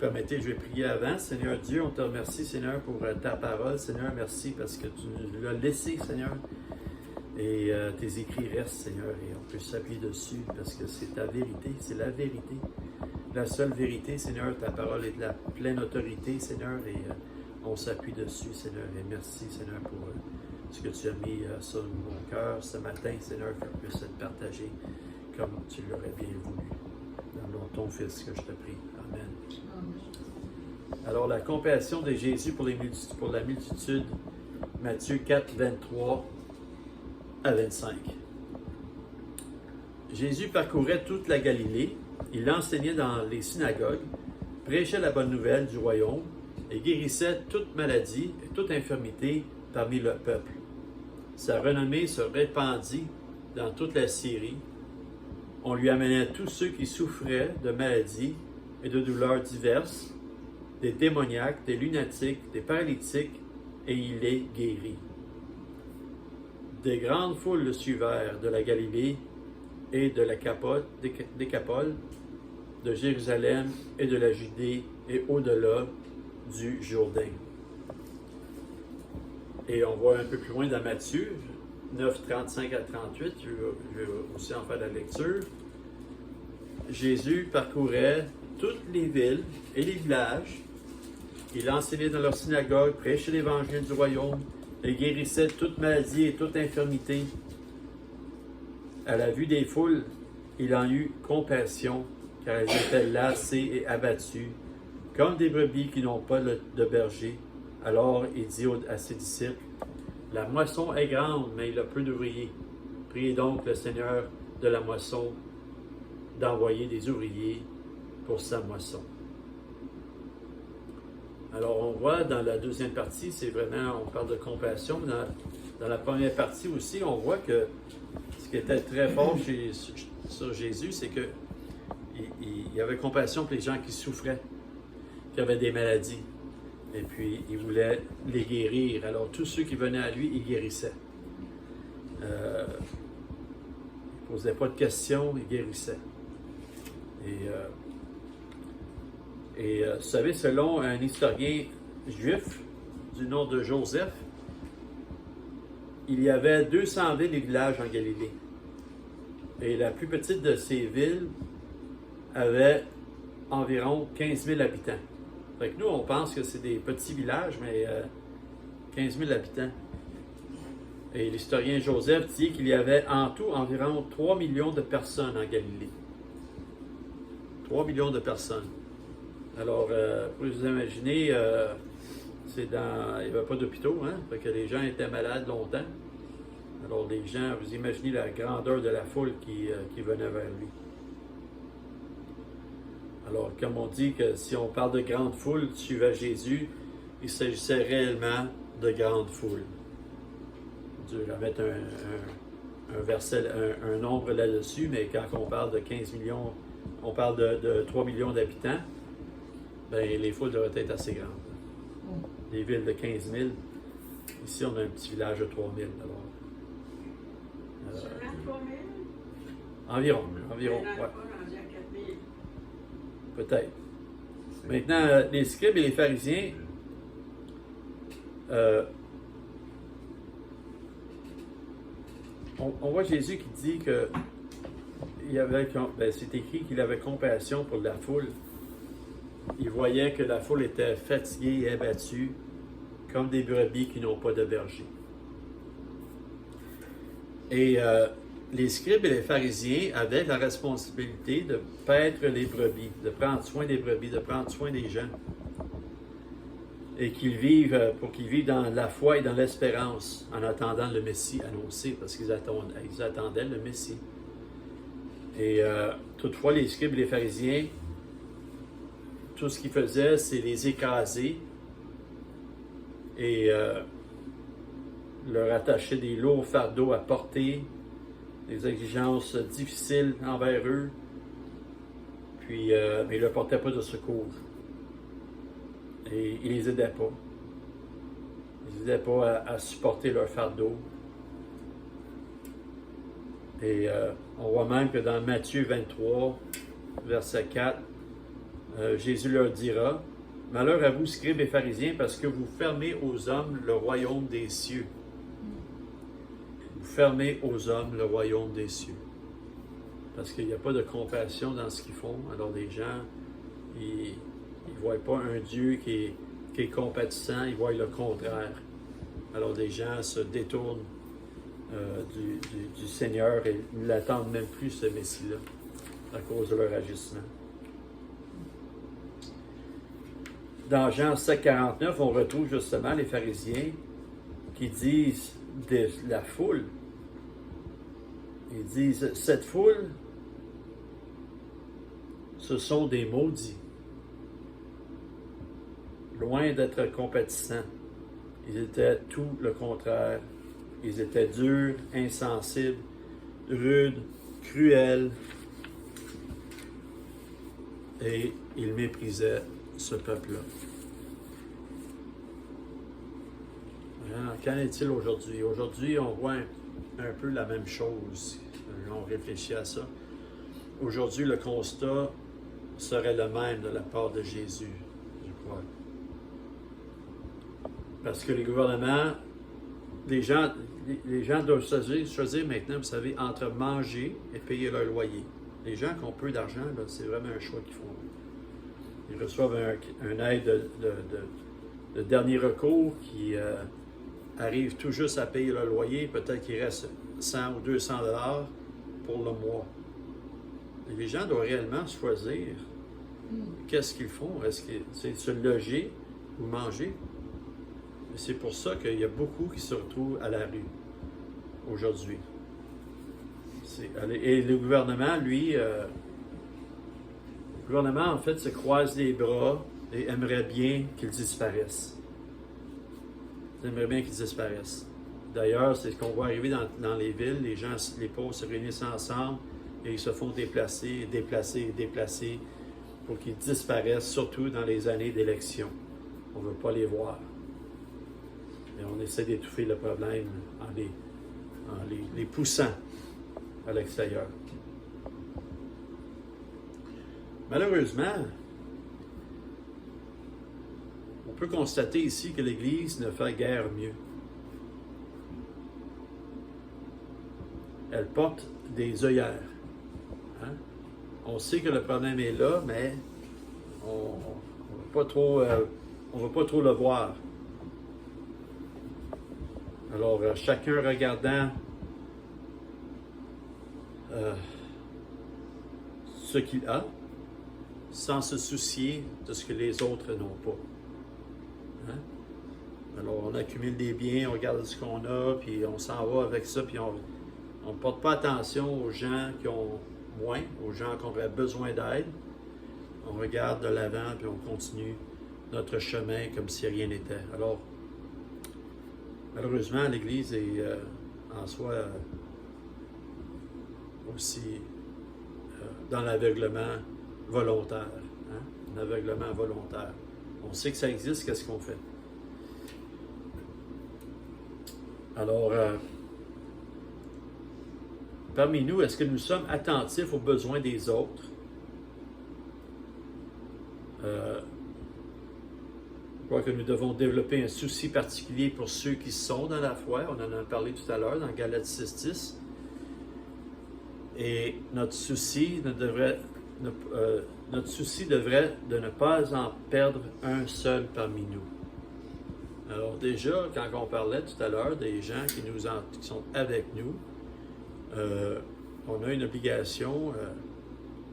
permettez, je vais prier avant. Seigneur Dieu, on te remercie, Seigneur, pour ta parole. Seigneur, merci parce que tu nous l'as laissé, Seigneur. Et tes écrits restent, Seigneur, et on peut s'appuyer dessus parce que c'est ta vérité, c'est la vérité. La seule vérité, Seigneur, ta parole est de la pleine autorité, Seigneur, et on s'appuie dessus, Seigneur. Et merci, Seigneur, pour ce que tu as mis sur mon cœur ce matin, Seigneur, qu'on puisse être partagé comme tu l'aurais bien voulu. Dans le nom de ton Fils que je te prie. Amen. Alors, la compassion de Jésus pour la multitude, Matthieu 4, 23 à 25. Jésus parcourait toute la Galilée, il enseignait dans les synagogues, prêchait la bonne nouvelle du royaume et guérissait toute maladie et toute infirmité parmi le peuple. Sa renommée se répandit dans toute la Syrie. On lui amenait tous ceux qui souffraient de maladies et de douleurs diverses, des démoniaques, des lunatiques, des paralytiques, et il les guérit. Des grandes foules le suivèrent de la Galilée et de la Décapole, de Jérusalem et de la Judée et au-delà du Jourdain. Et on voit un peu plus loin dans Matthieu 9, 35 à 38, je vais aussi en faire la lecture. Jésus parcourait toutes les villes et les villages. Il enseignait dans leurs synagogues, prêchait l'évangile du royaume et guérissait toute maladie et toute infirmité. À la vue des foules, il en eut compassion, car elles étaient lassées et abattues, comme des brebis qui n'ont pas de berger. Alors il dit à ses disciples, « La moisson est grande, mais il a peu d'ouvriers. Priez donc le Seigneur de la moisson d'envoyer des ouvriers pour sa moisson. » Alors on voit dans la deuxième partie, c'est vraiment, on parle de compassion, mais dans la première partie aussi, on voit que ce qui était très fort sur Jésus, c'est que il avait compassion pour les gens qui souffraient, qui avaient des maladies. Et puis, il voulait les guérir. Alors, tous ceux qui venaient à lui, il guérissait. Il ne posait pas de questions, il guérissait. Et vous savez, selon un historien juif du nom de Joseph, il y avait 200 villes et villages en Galilée. Et la plus petite de ces villes avait environ 15 000 habitants. Fait que nous, on pense que c'est des petits villages, mais 15 000 habitants. Et l'historien Joseph dit qu'il y avait en tout environ 3 millions de personnes en Galilée. 3 millions de personnes. Alors, pour vous imaginer, il n'y avait pas d'hôpitaux, hein? Fait que les gens étaient malades longtemps. Alors, les gens, vous imaginez la grandeur de la foule qui venait vers lui. Alors, comme on dit que si on parle de grande foule suivant Jésus, il s'agissait réellement de grande foule. Dieu va mettre un verset, un nombre là-dessus, mais quand on parle de 15 millions, on parle de 3 millions d'habitants, bien, les foules doivent être assez grandes. Des villes de 15 000. Ici, on a un petit village de 3 000. Alors, environ, ouais. Peut-être. Maintenant, les scribes et les pharisiens, on voit Jésus qui dit que c'est écrit qu'il avait compassion pour la foule. Il voyait que la foule était fatiguée et abattue, comme des brebis qui n'ont pas de berger. Et les scribes et les pharisiens avaient la responsabilité de paître les brebis, de prendre soin des brebis, de prendre soin des gens. Et pour qu'ils vivent dans la foi et dans l'espérance en attendant le Messie annoncé, parce qu'ils attendaient le Messie. Et toutefois, les scribes et les pharisiens, tout ce qu'ils faisaient, c'est les écraser et leur attacher des lourds fardeaux à porter, des exigences difficiles envers eux, puis mais ils ne leur portaient pas de secours. Et ils ne les aidaient pas. Ils ne les aidaient pas à supporter leur fardeau. Et on voit même que dans Matthieu 23, verset 4, Jésus leur dira, « Malheur à vous, scribes et pharisiens, parce que vous fermez aux hommes le royaume des cieux. » Vous fermez aux hommes le royaume des cieux. Parce qu'il n'y a pas de compassion dans ce qu'ils font. Alors les gens, ils ne voient pas un Dieu qui est compatissant, ils voient le contraire. Alors les gens se détournent du Seigneur et ne l'attendent même plus, ce Messie-là, à cause de leur agissement. Dans Jean 7,49, on retrouve justement les pharisiens qui disent de la foule, ils disent, cette foule, ce sont des maudits. Loin d'être compatissants, ils étaient tout le contraire. Ils étaient durs, insensibles, rudes, cruels, et ils méprisaient ce peuple-là. Qu'en est-il aujourd'hui? Aujourd'hui, on voit un peu la même chose. On réfléchit à ça. Aujourd'hui, le constat serait le même de la part de Jésus, je crois. Parce que les gouvernements, les gens doivent choisir maintenant, vous savez, entre manger et payer leur loyer. Les gens qui ont peu d'argent, c'est vraiment un choix qu'ils font. Ils reçoivent un aide de dernier recours qui arrive tout juste à payer leur loyer. Peut-être qu'il reste 100 ou 200 $ pour le mois. Et les gens doivent réellement choisir qu'est-ce qu'ils font. Est-ce que c'est se loger ou manger? Et c'est pour ça qu'il y a beaucoup qui se retrouvent à la rue aujourd'hui. Et le gouvernement, lui, en fait, se croise les bras et aimerait bien qu'ils disparaissent. Ils aimeraient bien qu'ils disparaissent. D'ailleurs, c'est ce qu'on voit arriver dans les villes. Les pauvres se réunissent ensemble et ils se font déplacer pour qu'ils disparaissent, surtout dans les années d'élection. On ne veut pas les voir. Et on essaie d'étouffer le problème en les poussant à l'extérieur. Malheureusement, on peut constater ici que l'Église ne fait guère mieux. Elle porte des œillères. Hein? On sait que le problème est là, mais on ne veut pas trop le voir. Alors, chacun regardant ce qu'il a, sans se soucier de ce que les autres n'ont pas. Hein? Alors, on accumule des biens, on regarde ce qu'on a, puis on s'en va avec ça, puis on ne porte pas attention aux gens qui ont moins, aux gens qui auraient besoin d'aide. On regarde de l'avant, puis on continue notre chemin comme si rien n'était. Alors, malheureusement, l'Église est en soi aussi dans l'aveuglement volontaire. Hein? Un aveuglement volontaire. On sait que ça existe, qu'est-ce qu'on fait? Alors, parmi nous, est-ce que nous sommes attentifs aux besoins des autres? Je crois que nous devons développer un souci particulier pour ceux qui sont dans la foi. On en a parlé tout à l'heure dans Galates 6:10. Et notre souci devrait de ne pas en perdre un seul parmi nous. Alors déjà, quand on parlait tout à l'heure des gens qui sont avec nous, on a une obligation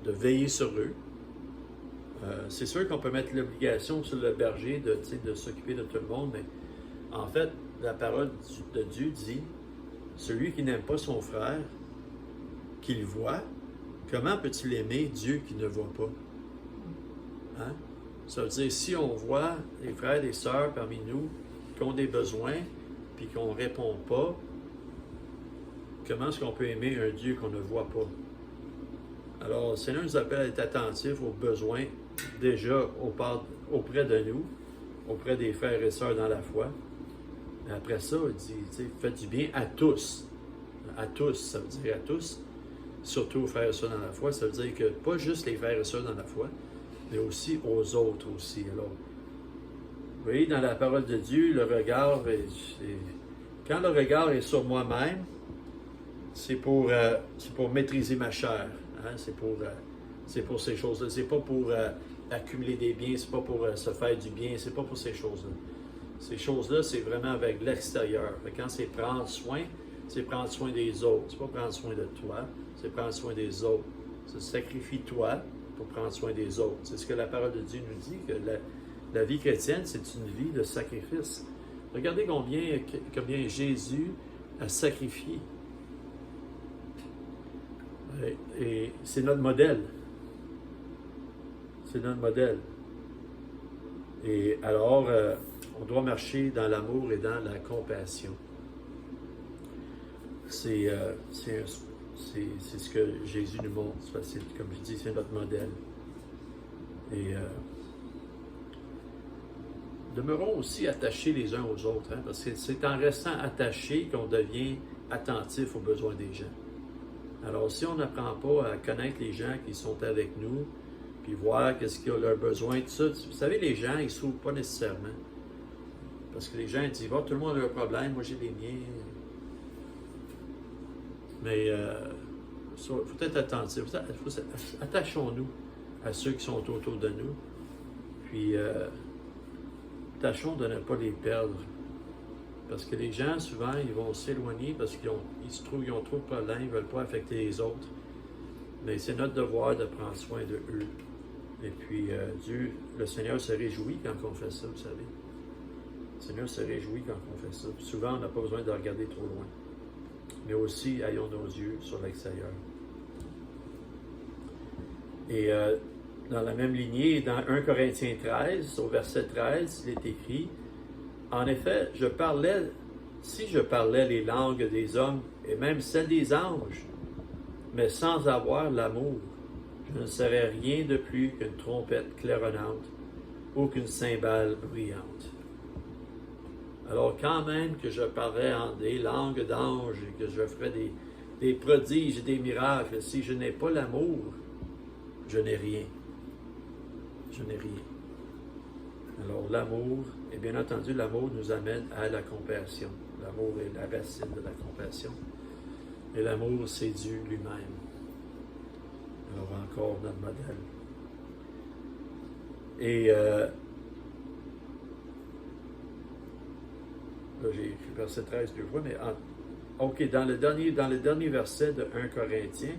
de veiller sur eux. C'est sûr qu'on peut mettre l'obligation sur le berger de s'occuper de tout le monde, mais en fait, la parole de Dieu dit, celui qui n'aime pas son frère, qu'il voit, comment peut-il aimer Dieu qui ne voit pas? Hein? Ça veut dire, si on voit les frères et les sœurs parmi nous qui ont des besoins, puis qu'on ne répond pas, comment est-ce qu'on peut aimer un Dieu qu'on ne voit pas? Alors, le Seigneur nous appelle à être attentifs aux besoins déjà auprès de nous, auprès des frères et sœurs dans la foi. Mais après ça, il dit, faites du bien à tous. À tous, ça veut dire à tous. Surtout aux frères et sœurs dans la foi. Ça veut dire que pas juste les frères et sœurs dans la foi, mais aussi aux autres aussi. Alors, vous voyez, dans la parole de Dieu, le regard, quand le regard est sur moi-même, c'est pour maîtriser ma chair. Hein? C'est pour ces choses-là. C'est pas pour accumuler des biens, c'est pas pour se faire du bien, c'est pas pour ces choses-là. Ces choses-là, c'est vraiment avec l'extérieur. Quand c'est prendre soin des autres. C'est pas prendre soin de toi, c'est prendre soin des autres. C'est sacrifie-toi pour prendre soin des autres. C'est ce que la parole de Dieu nous dit, que la vie chrétienne, c'est une vie de sacrifice. Regardez combien Jésus a sacrifié. Et c'est notre modèle. C'est notre modèle. Et alors, on doit marcher dans l'amour et dans la compassion. C'est ce que Jésus nous montre. Comme je dis, c'est notre modèle. Et demeurons aussi attachés les uns aux autres, hein, parce que c'est en restant attachés qu'on devient attentif aux besoins des gens. Alors, si on n'apprend pas à connaître les gens qui sont avec nous, puis voir qu'est-ce qu'ils ont leurs besoins, tout ça, vous savez, les gens, ils ne s'ouvrent pas nécessairement. Parce que les gens disent, tout le monde a leurs problèmes, moi j'ai les miens. Mais il faut être attentif. Attachons-nous à ceux qui sont autour de nous. Puis, tâchons de ne pas les perdre. Parce que les gens, souvent, ils vont s'éloigner parce qu'ils ont trop de problèmes, ils ne veulent pas affecter les autres. Mais c'est notre devoir de prendre soin de eux. Et puis, le Seigneur se réjouit quand on fait ça, vous savez. Le Seigneur se réjouit quand on fait ça. Puis souvent, on n'a pas besoin de regarder trop loin. Mais aussi, ayons nos yeux sur l'extérieur. Et dans la même lignée, dans 1 Corinthiens 13, au verset 13, il est écrit, « En effet, si je parlais les langues des hommes et même celles des anges, mais sans avoir l'amour, je ne serais rien de plus qu'une trompette claironnante ou qu'une cymbale brillante. » Alors quand même que je parlerais en des langues d'anges et que je ferais des prodiges et des miracles, si je n'ai pas l'amour, je n'ai rien. Je n'ai rien. Alors l'amour, et bien entendu, l'amour nous amène à la compassion. L'amour est la racine de la compassion. Et l'amour, c'est Dieu lui-même. Alors encore notre modèle. Et là, j'ai écrit verset 13 deux fois, mais dans le dernier verset de 1 Corinthiens,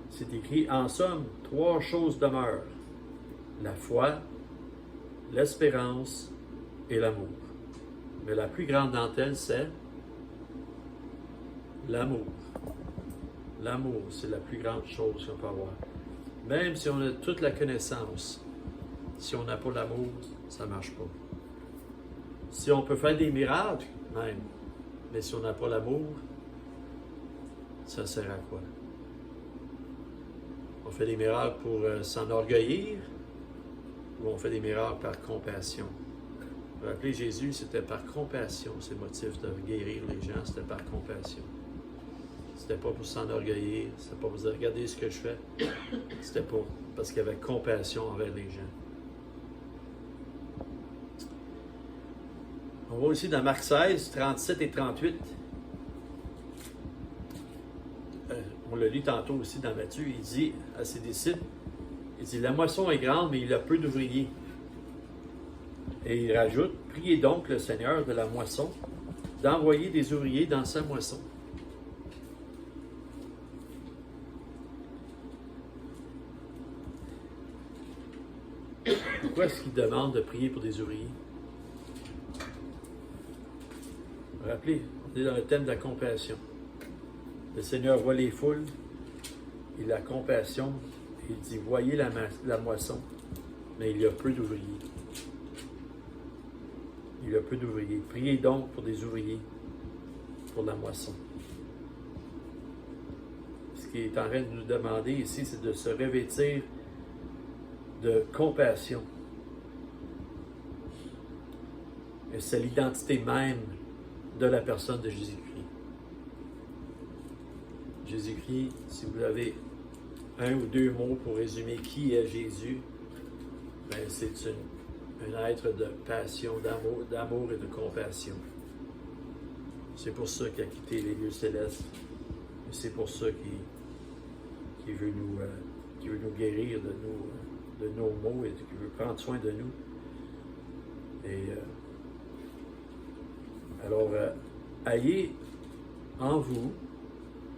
c'est écrit, « En somme, 3 choses demeurent, la foi, l'espérance et l'amour. Mais la plus grande d'entre elles, c'est l'amour. L'amour, c'est la plus grande chose qu'on peut avoir. Même si on a toute la connaissance, si on n'a pas l'amour, ça ne marche pas. Si on peut faire des miracles, même, mais si on n'a pas l'amour, ça sert à quoi? On fait des miracles pour s'enorgueillir ou on fait des miracles par compassion? Vous vous rappelez, Jésus, c'était par compassion, ses motifs de guérir les gens, c'était par compassion. C'était pas pour s'enorgueillir, c'était pas pour dire, regardez ce que je fais. C'était pas parce qu'il y avait compassion envers les gens. On voit aussi dans Marc 16, 37 et 38. On l'a lu tantôt aussi dans Matthieu. Il dit à ses disciples, il dit, la moisson est grande, mais il a peu d'ouvriers. Et il rajoute, priez donc le Seigneur de la moisson d'envoyer des ouvriers dans sa moisson. Pourquoi est-ce qu'il demande de prier pour des ouvriers? Vous vous rappelez, on est dans le thème de la compassion. Le Seigneur voit les foules, il a compassion, il dit, voyez la moisson, mais il y a peu d'ouvriers. Il y a peu d'ouvriers. Priez donc pour des ouvriers pour la moisson. Ce qu'il est en train de nous demander ici, c'est de se revêtir de compassion. Et c'est l'identité même de la personne de Jésus-Christ. Jésus-Christ, si vous avez 1 ou 2 mots pour résumer qui est Jésus, ben, c'est un être de passion, d'amour et de compassion. C'est pour ça qu'il a quitté les lieux célestes. Et c'est pour ça qu'il veut nous guérir de nos maux et qu'il veut prendre soin de nous. Et alors, ayez en vous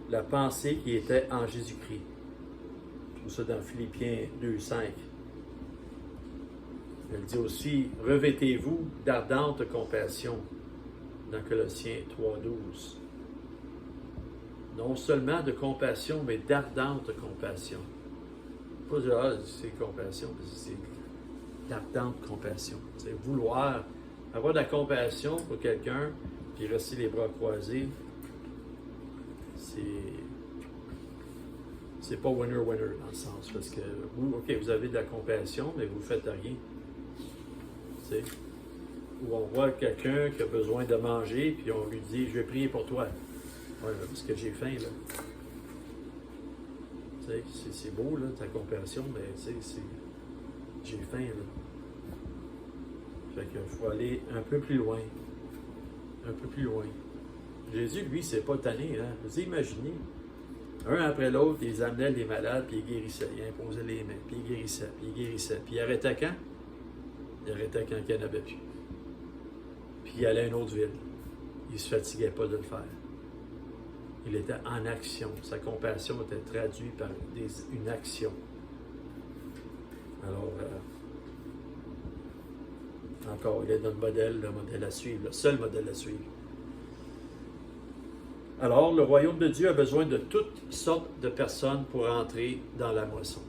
la pensée qui était en Jésus-Christ. Tout ça dans Philippiens 2,5. Elle dit aussi, revêtez-vous d'ardente compassion dans Colossiens 3,12. Non seulement de compassion, mais d'ardente compassion. Pas de c'est compassion, c'est d'ardente compassion. C'est vouloir avoir de la compassion pour quelqu'un, puis rester les bras croisés. C'est pas winner-winner dans le sens, parce que vous, OK, vous avez de la compassion, mais vous ne faites rien. T'sais? Ou on voit quelqu'un qui a besoin de manger, puis on lui dit, je vais prier pour toi. Ouais, parce que j'ai faim, là. C'est beau, là, ta compassion, mais j'ai faim, là. Fait qu'il faut aller un peu plus loin. Un peu plus loin. Jésus, lui, c'est pas tanné, hein. Vous imaginez, un après l'autre, il amenait les malades, puis il guérissait. Il imposait les mains, puis il guérissait, puis il guérissait. Puis il arrêtait quand? Il arrêtait quand il n'y en avait plus. Puis il allait à une autre ville. Il ne se fatiguait pas de le faire. Il était en action. Sa compassion était traduite par une action. Alors, encore, il est notre modèle, le modèle à suivre, le seul modèle à suivre. Alors, le royaume de Dieu a besoin de toutes sortes de personnes pour entrer dans la moisson.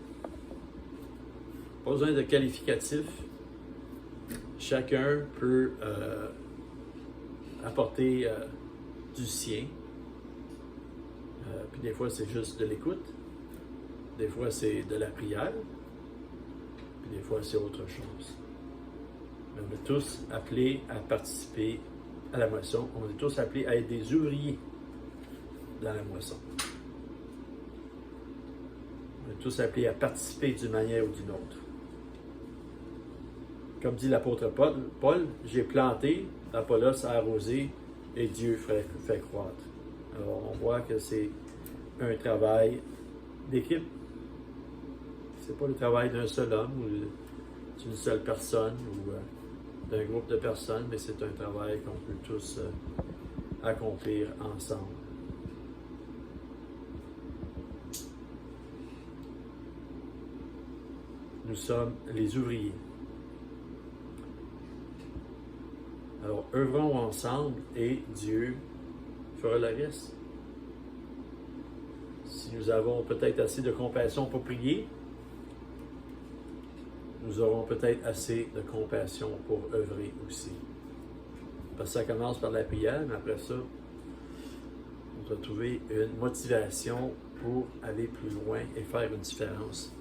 Pas besoin de qualificatifs. Chacun peut apporter du sien. Puis des fois, c'est juste de l'écoute. Des fois, c'est de la prière. Puis des fois, c'est autre chose. Mais on est tous appelés à participer à la moisson. On est tous appelés à être des ouvriers dans la moisson. On est tous appelés à participer d'une manière ou d'une autre. Comme dit l'apôtre Paul, j'ai planté, Apollos a arrosé et Dieu fait croître. Alors on voit que c'est un travail d'équipe. C'est pas le travail d'un seul homme ou d'une seule personne ou d'un groupe de personnes, mais c'est un travail qu'on peut tous accomplir ensemble. Nous sommes les ouvriers. Alors, œuvrons ensemble et Dieu fera le reste. Si nous avons peut-être assez de compassion pour prier, nous aurons peut-être assez de compassion pour œuvrer aussi. Parce que ça commence par la prière, mais après ça, on doit trouver une motivation pour aller plus loin et faire une différence.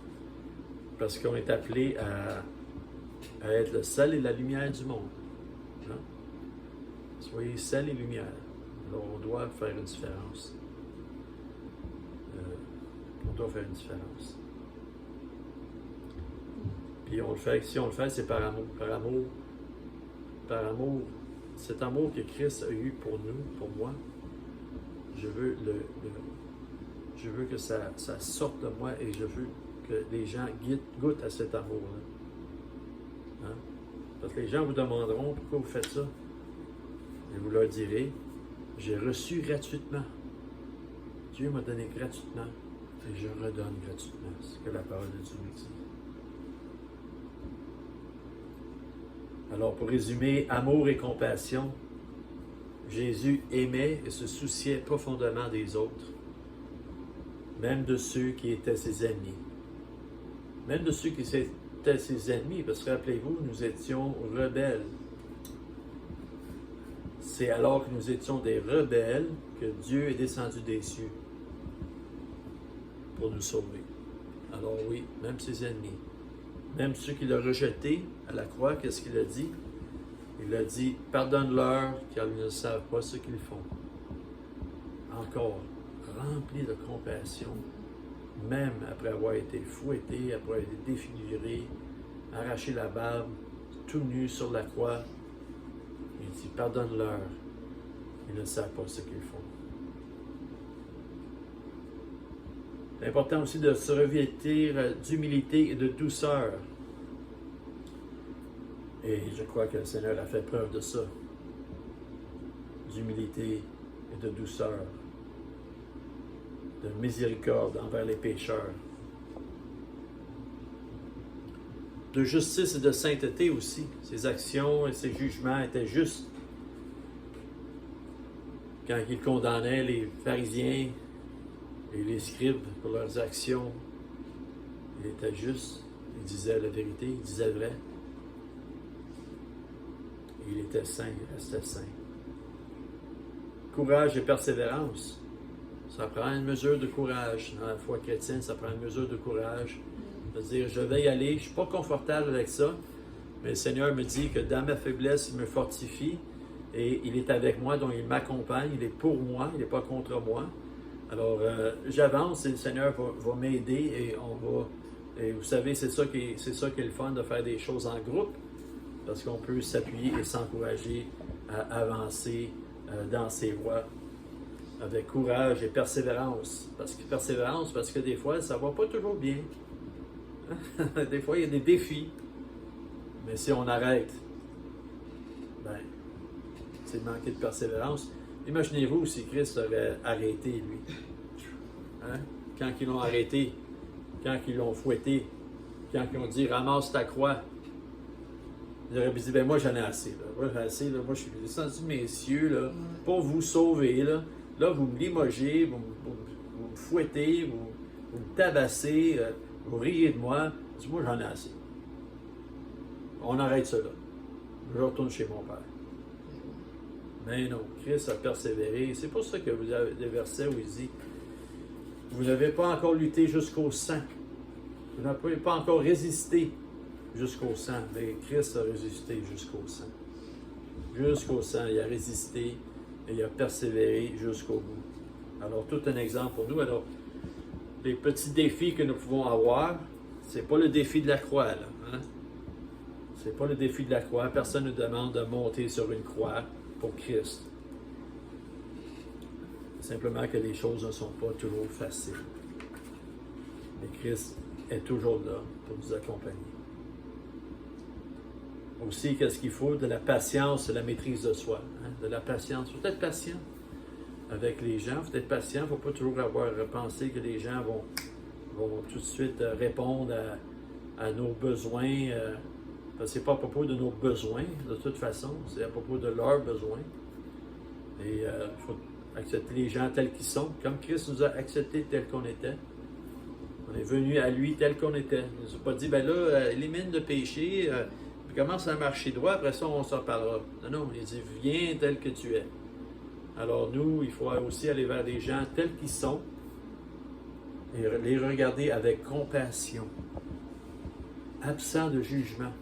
Parce qu'on est appelé à être le sel et la lumière du monde. Hein? Soyez sel et lumière. Alors on doit faire une différence. On doit faire une différence. Puis on le fait, si on le fait, c'est par amour. Par amour. Cet amour que Christ a eu pour nous, pour moi, je veux que ça sorte de moi et je veux que les gens goûtent à cet amour-là. Hein? Parce que les gens vous demanderont pourquoi vous faites ça. Et vous leur direz, j'ai reçu gratuitement. Dieu m'a donné gratuitement et je redonne gratuitement ce que la parole de Dieu nous dit. Alors, pour résumer, amour et compassion, Jésus aimait et se souciait profondément des autres, même de ceux qui étaient ses ennemis. Même de ceux qui étaient ses ennemis, parce que rappelez-vous, nous étions rebelles. C'est alors que nous étions des rebelles que Dieu est descendu des cieux pour nous sauver. Alors oui, même ses ennemis, même ceux qui l'ont rejeté à la croix, qu'est-ce qu'il a dit? Il a dit, pardonne-leur car ils ne savent pas ce qu'ils font. Encore, rempli de compassion, même après avoir été fouetté, après avoir été défiguré, arraché la barbe, tout nu sur la croix. Il dit, pardonne-leur, ils ne savent pas ce qu'ils font. C'est important aussi de se revêtir d'humilité et de douceur. Et je crois que le Seigneur a fait preuve de ça. D'humilité et de douceur. De miséricorde envers les pécheurs. De justice et de sainteté aussi. Ses actions et ses jugements étaient justes. Quand il condamnait les pharisiens et les scribes pour leurs actions, il était juste. Il disait la vérité, il disait vrai. Il était saint, il restait saint. Courage et persévérance. Ça prend une mesure de courage. Dans la foi chrétienne, ça prend une mesure de courage. De dire, je vais y aller, je ne suis pas confortable avec ça, mais le Seigneur me dit que dans ma faiblesse, il me fortifie et il est avec moi, donc il m'accompagne, il est pour moi, il n'est pas contre moi. Alors, j'avance et le Seigneur va m'aider et on va... Et vous savez, c'est ça qui est le fun de faire des choses en groupe, parce qu'on peut s'appuyer et s'encourager à avancer dans ses voies avec courage et persévérance. Parce que des fois, ça ne va pas toujours bien. Des fois, il y a des défis. Mais si on arrête, ben, c'est manquer de persévérance. Imaginez-vous si Christ avait arrêté, lui. Hein? Quand ils l'ont arrêté, quand ils l'ont fouetté, quand ils ont dit « ramasse ta croix », il aurait dit, ben moi j'en ai assez. Là. Moi j'en ai assez. Là. Moi je suis descendu mes cieux là, pour vous sauver. Là vous me limogez, vous me fouettez, vous me tabassez, vous riez de moi. Je dis, moi j'en ai assez. On arrête cela. Je retourne chez mon Père. Mais non, Christ a persévéré. C'est pour ça que vous avez des versets où il dit, vous n'avez pas encore lutté jusqu'au sang. Vous n'avez pas encore résisté jusqu'au sang, mais Christ a résisté jusqu'au sang. Jusqu'au sang, il a résisté et il a persévéré jusqu'au bout. Alors, tout un exemple pour nous. Alors, les petits défis que nous pouvons avoir, c'est pas le défi de la croix, là. Hein? C'est pas le défi de la croix. Personne ne nous demande de monter sur une croix pour Christ. Simplement que les choses ne sont pas toujours faciles. Mais Christ est toujours là pour nous accompagner. Aussi, qu'est-ce qu'il faut? De la patience et la maîtrise de soi. Hein? De la patience. Il faut être patient avec les gens. Il faut être patient. Il ne faut pas toujours avoir pensé que les gens vont tout de suite répondre à nos besoins. Parce que ce n'est pas à propos de nos besoins, de toute façon. C'est à propos de leurs besoins. Et il faut accepter les gens tels qu'ils sont. Comme Christ nous a acceptés tels qu'on était. On est venu à lui tel qu'on était. Il ne nous a pas dit, ben là, élimine le péché. Commence à marcher droit, après ça, on s'en parlera. Non, il dit, viens tel que tu es. Alors nous, il faut aussi aller vers des gens tels qu'ils sont et les regarder avec compassion, absent de jugement.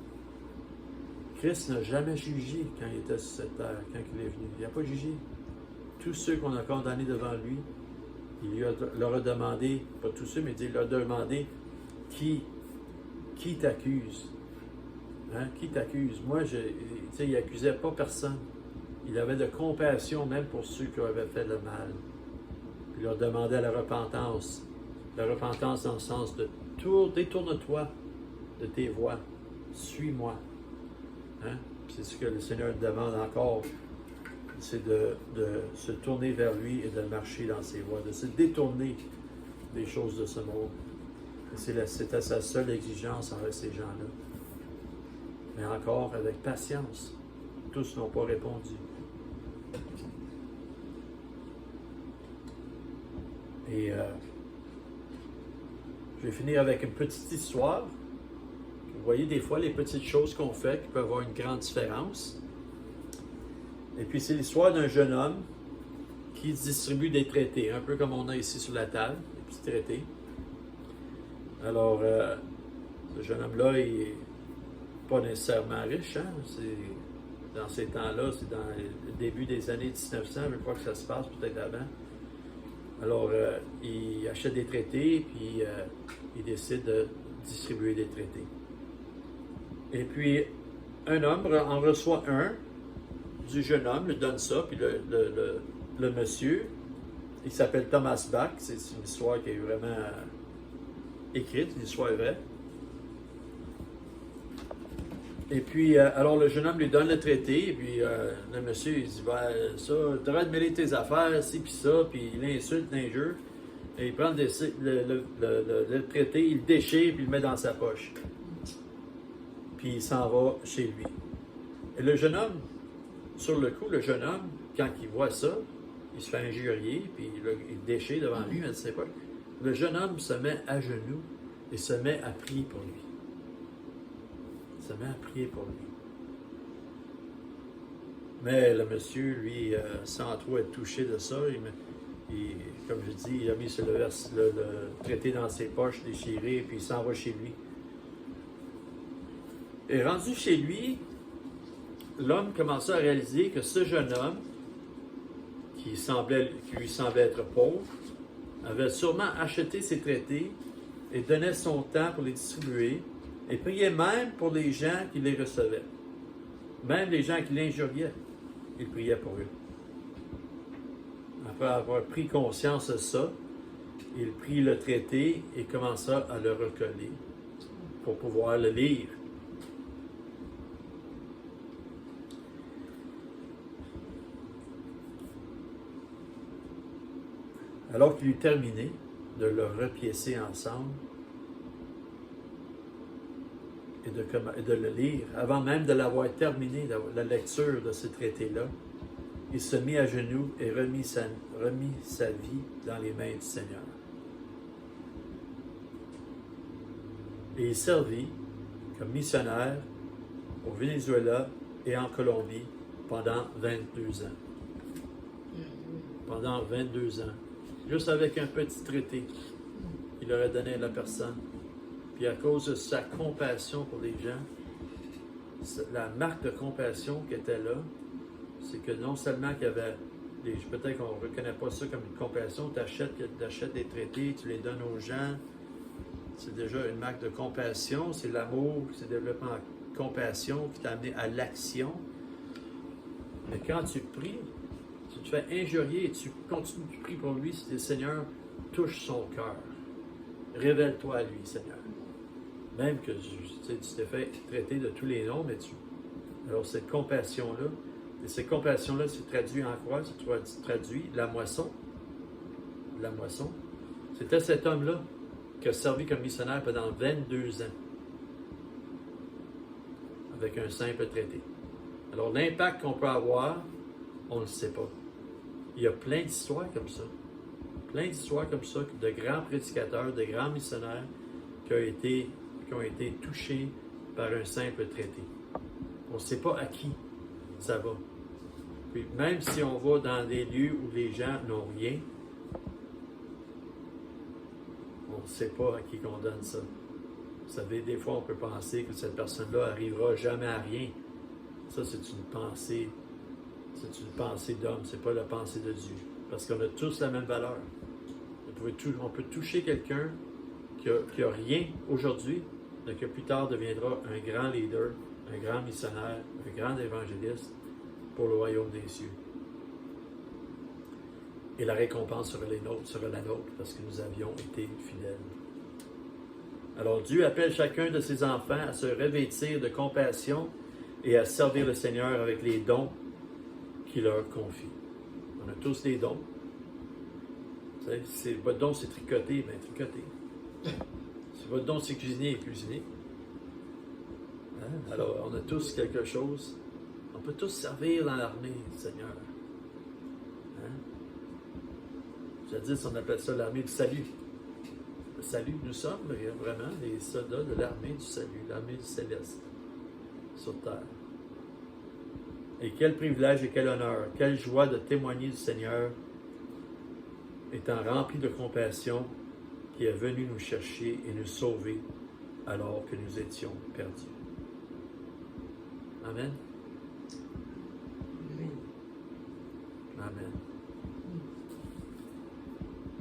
Christ n'a jamais jugé quand il était sur cette terre, quand il est venu. Il n'a pas jugé. Tous ceux qu'on a condamnés devant lui, il leur a demandé, pas tous ceux, mais il leur a demandé, qui t'accuse? Hein? Qui t'accuse? Moi, il n'accusait pas personne. Il avait de compassion même pour ceux qui avaient fait le mal. Il leur demandait la repentance. La repentance dans le sens de détourne-toi de tes voies. Suis-moi. Hein? C'est ce que le Seigneur demande encore. C'est de se tourner vers lui et de marcher dans ses voies, de se détourner des choses de ce monde. C'était sa seule exigence envers ces gens-là. Mais encore avec patience. Tous n'ont pas répondu. Et je vais finir avec une petite histoire. Vous voyez des fois les petites choses qu'on fait qui peuvent avoir une grande différence. Et puis c'est l'histoire d'un jeune homme qui distribue des traités, un peu comme on a ici sur la table, des petits traités. Alors, ce jeune homme-là, il n'est pas nécessairement riche, hein? Dans ces temps-là, c'est dans le début des années 1900, je crois que ça se passe, peut-être avant. Alors, il achète des traités, puis il décide de distribuer des traités. Et puis, un homme en reçoit un du jeune homme, lui donne ça, puis le monsieur, il s'appelle Thomas Bach, c'est une histoire qui est vraiment écrite, une histoire vraie. Et puis, alors le jeune homme lui donne le traité, et puis le monsieur, il dit, ben, ça, tu devrais te mêler tes affaires, ci, puis ça, puis il insulte, l'injure, et il prend le traité, il le déchire, puis il le met dans sa poche. Puis il s'en va chez lui. Et le jeune homme, sur le coup, le jeune homme, quand il voit ça, il se fait injurier, puis il déchire devant lui, mais ne sait pas. Le jeune homme se met à genoux et se met à prier pour lui. Se met à prier pour lui. Mais le monsieur, lui, sans trop être touché de ça, comme je dis, il a mis le traité dans ses poches, déchiré, puis il s'en va chez lui. Et rendu chez lui, l'homme commença à réaliser que ce jeune homme, qui lui semblait être pauvre, avait sûrement acheté ses traités et donnait son temps pour les distribuer, et priait même pour les gens qui les recevaient. Même les gens qui l'injuriaient, il priait pour eux. Après avoir pris conscience de ça, il prit le traité et commença à le recoller pour pouvoir le lire. Alors qu'il eut terminé de le repiécer ensemble et de le lire, avant même de l'avoir terminé, la lecture de ce traité-là, il se mit à genoux et remit sa vie dans les mains du Seigneur. Et il servit comme missionnaire au Venezuela et en Colombie pendant 22 ans. Pendant 22 ans. Juste avec un petit traité qu'il aurait donné à la personne. Puis à cause de sa compassion pour les gens, la marque de compassion qui était là, c'est que non seulement qu'il y avait, peut-être qu'on ne reconnaît pas ça comme une compassion, tu achètes des traités, tu les donnes aux gens, c'est déjà une marque de compassion, c'est l'amour, c'est le développement de compassion qui t'a amené à l'action. Mais quand tu pries, tu te fais injurier et tu continues, tu pries pour lui, si le Seigneur touche son cœur. Révèle-toi à lui, Seigneur. Même que tu t'es fait traiter de tous les noms, mais alors cette compassion-là, et cette compassion-là, c'est traduit en quoi? C'est traduit la moisson. La moisson. C'était cet homme-là qui a servi comme missionnaire pendant 22 ans. Avec un simple traité. Alors l'impact qu'on peut avoir, on ne le sait pas. Il y a plein d'histoires comme ça. Plein d'histoires comme ça, de grands prédicateurs, de grands missionnaires qui ont été touchés par un simple traité. On ne sait pas à qui ça va. Puis même si on va dans des lieux où les gens n'ont rien, on ne sait pas à qui qu'on donne ça. Vous savez, des fois, on peut penser que cette personne-là n'arrivera jamais à rien. Ça, c'est une pensée. C'est une pensée d'homme, c'est pas la pensée de Dieu. Parce qu'on a tous la même valeur. On peut toucher quelqu'un qui a rien aujourd'hui, mais qui plus tard deviendra un grand leader, un grand missionnaire, un grand évangéliste pour le royaume des cieux. Et la récompense sera la nôtre, parce que nous avions été fidèles. Alors Dieu appelle chacun de ses enfants à se revêtir de compassion et à servir le Seigneur avec les dons qu'il leur confie. On a tous des dons. Si votre don c'est tricoter, bien tricoter. Si votre don c'est cuisiner, cuisiner. Hein? Alors on a tous quelque chose. On peut tous servir dans l'armée du Seigneur. Hein? Jadis on appelle ça l'armée du salut. Le salut, nous sommes vraiment les soldats de l'armée du salut, l'armée du céleste, sur terre. Et quel privilège et quel honneur, quelle joie de témoigner du Seigneur, étant rempli de compassion, qui est venu nous chercher et nous sauver alors que nous étions perdus. Amen. Amen.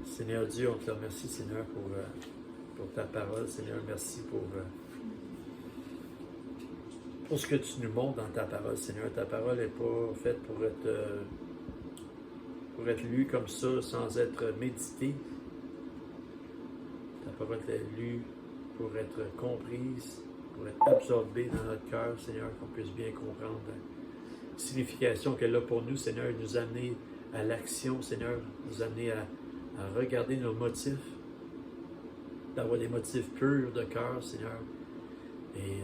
Seigneur Dieu, on te remercie, Seigneur, pour ta parole. Seigneur, merci pour pour ce que tu nous montres dans ta parole, Seigneur. Ta parole n'est pas faite pour être lue comme ça, sans être méditée. Ta parole est lue pour être comprise, pour être absorbée dans notre cœur, Seigneur, qu'on puisse bien comprendre la signification qu'elle a pour nous, Seigneur, et nous amener à l'action, Seigneur, nous amener à regarder nos motifs, d'avoir des motifs purs de cœur, Seigneur. Et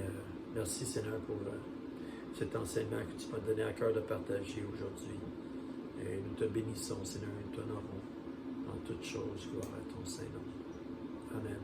merci, Seigneur, pour cet enseignement que tu m'as donné à cœur de partager aujourd'hui. Et nous te bénissons, Seigneur, et nous t'honorons en toutes choses. Gloire à ton Saint-Nom. Amen.